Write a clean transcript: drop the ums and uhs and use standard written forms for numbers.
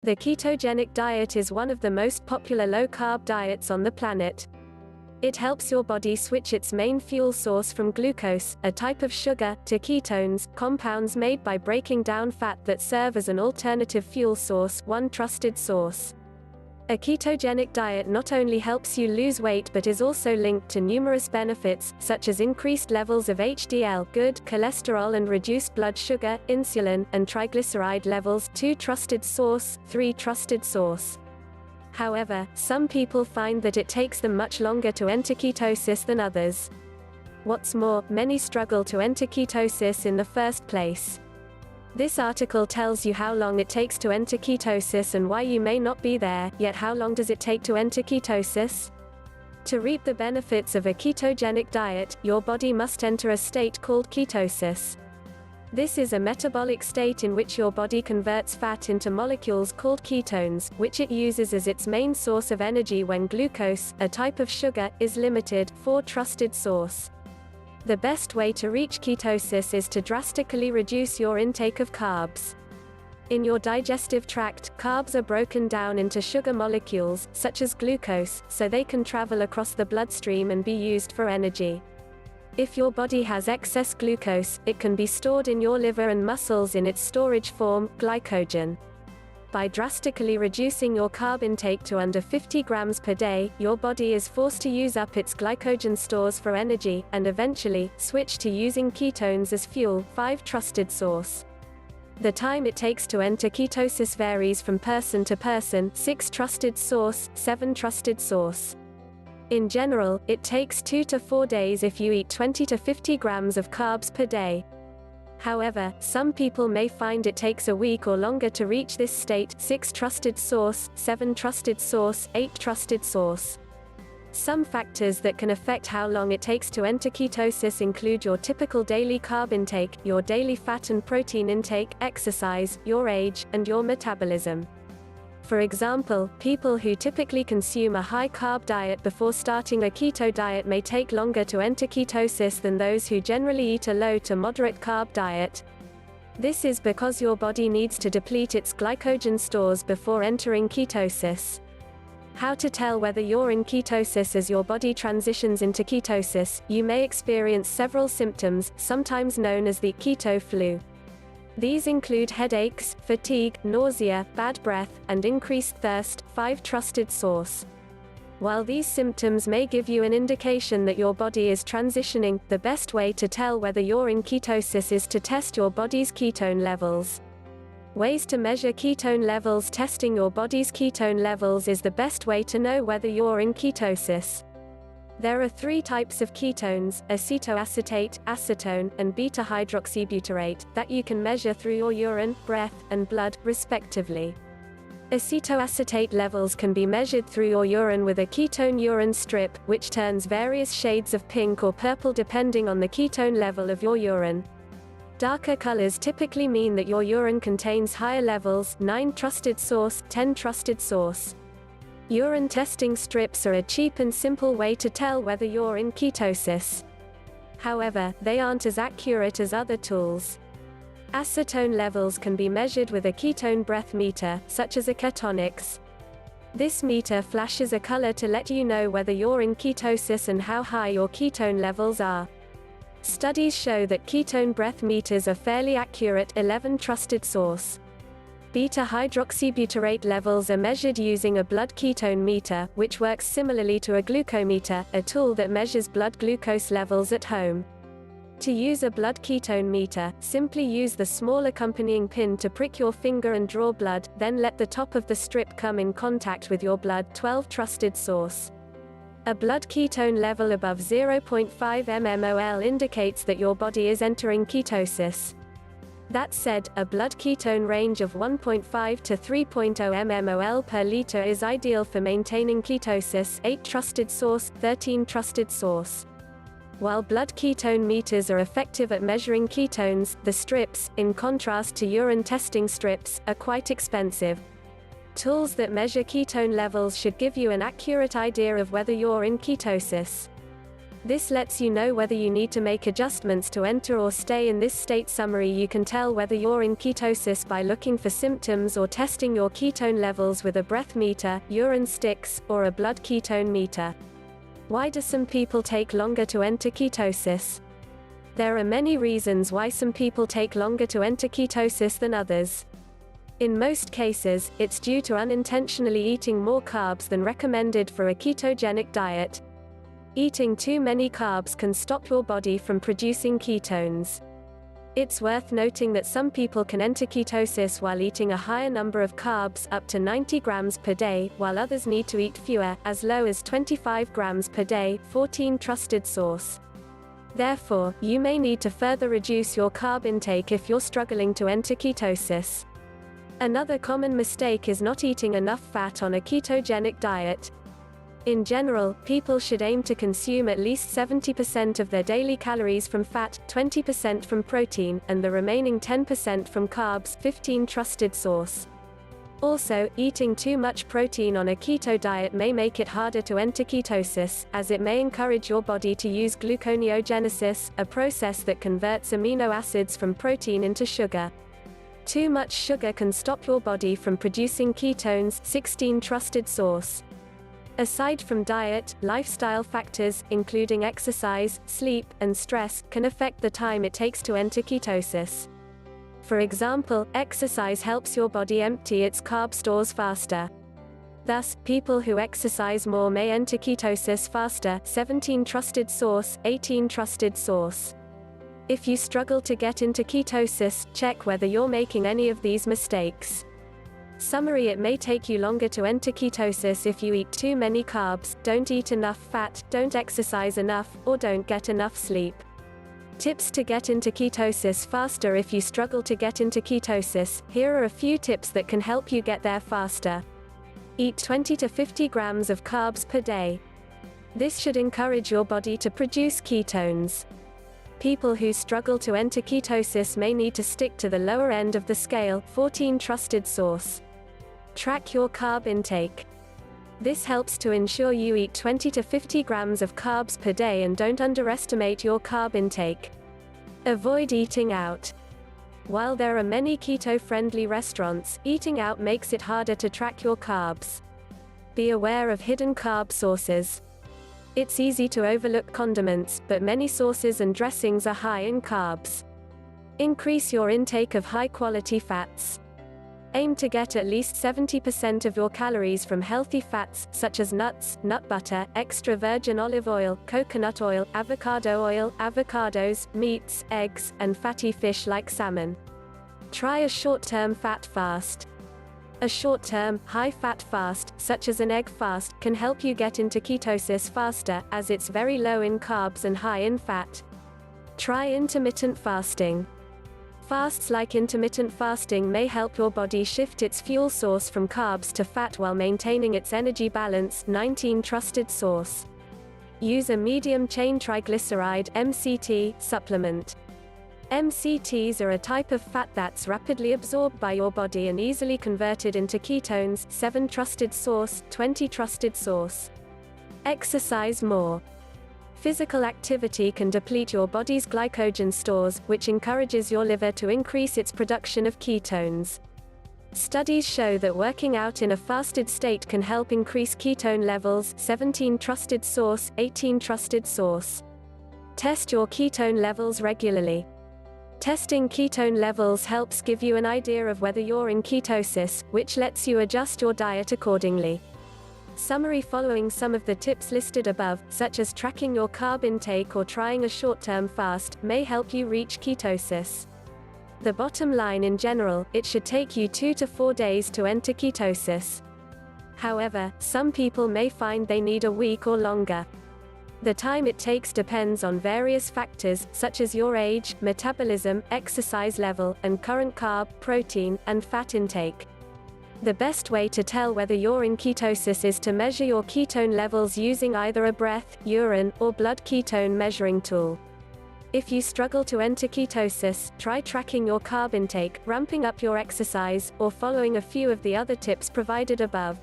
The ketogenic diet is one of the most popular low-carb diets on the planet. It helps your body switch its main fuel source from glucose, a type of sugar, to ketones, compounds made by breaking down fat that serve as an alternative fuel source, one trusted source. A ketogenic diet not only helps you lose weight but is also linked to numerous benefits, such as increased levels of HDL, good cholesterol, and reduced blood sugar, insulin, and triglyceride levels, 2 trusted source, 3 trusted source. However, some people find that it takes them much longer to enter ketosis than others. What's more, many struggle to enter ketosis in the first place. This article tells you how long it takes to enter ketosis and why you may not be there, yet how long does it take to enter ketosis? To reap the benefits of a ketogenic diet, your body must enter a state called ketosis. This is a metabolic state in which your body converts fat into molecules called ketones, which it uses as its main source of energy when glucose, a type of sugar, is limited, 4 trusted source. The best way to reach ketosis is to drastically reduce your intake of carbs. In your digestive tract, carbs are broken down into sugar molecules, such as glucose, so they can travel across the bloodstream and be used for energy. If your body has excess glucose, it can be stored in your liver and muscles in its storage form, glycogen. By drastically reducing your carb intake to under 50 grams per day, your body is forced to use up its glycogen stores for energy, and eventually, switch to using ketones as fuel, 5 trusted source. The time it takes to enter ketosis varies from person to person, 6 trusted source, 7 trusted source. In general, it takes 2 to 4 days if you eat 20 to 50 grams of carbs per day. However, some people may find it takes a week or longer to reach this state, 6 trusted source, 7 trusted source, 8 trusted source. Some factors that can affect how long it takes to enter ketosis include your typical daily carb intake, your daily fat and protein intake, exercise, your age, and your metabolism. For example, people who typically consume a high-carb diet before starting a keto diet may take longer to enter ketosis than those who generally eat a low to moderate carb diet. This is because your body needs to deplete its glycogen stores before entering ketosis. How to tell whether you're in ketosis? As your body transitions into ketosis, you may experience several symptoms, sometimes known as the keto flu. These include headaches, fatigue, nausea, bad breath, and increased thirst, 5 trusted source. While these symptoms may give you an indication that your body is transitioning, the best way to tell whether you're in ketosis is to test your body's ketone levels. Ways to measure ketone levels. Testing your body's ketone levels is the best way to know whether you're in ketosis. There are 3 types of ketones, acetoacetate, acetone, and beta-hydroxybutyrate, that you can measure through your urine, breath, and blood, respectively. Acetoacetate levels can be measured through your urine with a ketone urine strip, which turns various shades of pink or purple depending on the ketone level of your urine. Darker colors typically mean that your urine contains higher levels, 9 trusted source, 10 trusted source. Urine testing strips are a cheap and simple way to tell whether you're in ketosis. However, they aren't as accurate as other tools. Acetone levels can be measured with a ketone breath meter, such as a Ketonix. This meter flashes a color to let you know whether you're in ketosis and how high your ketone levels are. Studies show that ketone breath meters are fairly accurate, 11 trusted source. Beta-hydroxybutyrate levels are measured using a blood ketone meter, which works similarly to a glucometer, a tool that measures blood glucose levels at home. To use a blood ketone meter, simply use the small accompanying pin to prick your finger and draw blood, then let the top of the strip come in contact with your blood, 12 trusted source. A blood ketone level above 0.5 mmol indicates that your body is entering ketosis. That said, a blood ketone range of 1.5 to 3.0 mmol per liter is ideal for maintaining ketosis, 8 trusted source, 13 trusted source. While blood ketone meters are effective at measuring ketones, the strips, in contrast to urine testing strips, are quite expensive. Tools that measure ketone levels should give you an accurate idea of whether you're in ketosis. This lets you know whether you need to make adjustments to enter or stay in this state. Summary: you can tell whether you're in ketosis by looking for symptoms or testing your ketone levels with a breath meter, urine sticks, or a blood ketone meter. Why do some people take longer to enter ketosis? There are many reasons why some people take longer to enter ketosis than others. In most cases, it's due to unintentionally eating more carbs than recommended for a ketogenic diet. Eating too many carbs can stop your body from producing ketones. It's worth noting that some people can enter ketosis while eating a higher number of carbs, up to 90 grams per day, while others need to eat fewer, as low as 25 grams per day. 14 Trusted source. Therefore, you may need to further reduce your carb intake if you're struggling to enter ketosis. Another common mistake is not eating enough fat on a ketogenic diet. In general, people should aim to consume at least 70% of their daily calories from fat, 20% from protein, and the remaining 10% from carbs. 15 Trusted source. Also, eating too much protein on a keto diet may make it harder to enter ketosis, as it may encourage your body to use gluconeogenesis, a process that converts amino acids from protein into sugar. Too much sugar can stop your body from producing ketones. 16 Trusted source. Aside from diet, lifestyle factors, including exercise, sleep, and stress, can affect the time it takes to enter ketosis. For example, exercise helps your body empty its carb stores faster. Thus, people who exercise more may enter ketosis faster. 17 Trusted source. 18 Trusted source. If you struggle to get into ketosis, check whether you're making any of these mistakes. Summary: it may take you longer to enter ketosis if you eat too many carbs, don't eat enough fat, don't exercise enough, or don't get enough sleep. Tips to get into ketosis faster: if you struggle to get into ketosis, here are a few tips that can help you get there faster. Eat 20 to 50 grams of carbs per day. This should encourage your body to produce ketones. People who struggle to enter ketosis may need to stick to the lower end of the scale. 14 Trusted source. Track your carb intake. This helps to ensure you eat 20 to 50 grams of carbs per day and don't underestimate your carb intake. Avoid eating out. While there are many keto-friendly restaurants, eating out makes it harder to track your carbs. Be aware of hidden carb sources. It's easy to overlook condiments, but many sauces and dressings are high in carbs. Increase your intake of high-quality fats. Aim to get at least 70% of your calories from healthy fats, such as nuts, nut butter, extra virgin olive oil, coconut oil, avocado oil, avocados, meats, eggs, and fatty fish like salmon. Try a short-term fat fast. A short-term, high-fat fast, such as an egg fast, can help you get into ketosis faster, as it's very low in carbs and high in fat. Try intermittent fasting. Fasts like intermittent fasting may help your body shift its fuel source from carbs to fat while maintaining its energy balance. 19 Trusted source. Use a medium-chain triglyceride (MCT) supplement. MCTs are a type of fat that's rapidly absorbed by your body and easily converted into ketones. 7 Trusted source. 20 Trusted source. Exercise more. Physical activity can deplete your body's glycogen stores, which encourages your liver to increase its production of ketones. Studies show that working out in a fasted state can help increase ketone levels. 17 Trusted source. 18 Trusted source. Test your ketone levels regularly. Testing ketone levels helps give you an idea of whether you're in ketosis, which lets you adjust your diet accordingly. Summary: following some of the tips listed above, such as tracking your carb intake or trying a short-term fast, may help you reach ketosis. The bottom line: in general, it should take you 2 to 4 days to enter ketosis. However, some people may find they need a week or longer. The time it takes depends on various factors, such as your age, metabolism, exercise level, and current carb, protein, and fat intake. The best way to tell whether you're in ketosis is to measure your ketone levels using either a breath, urine, or blood ketone measuring tool. If you struggle to enter ketosis, try tracking your carb intake, ramping up your exercise, or following a few of the other tips provided above.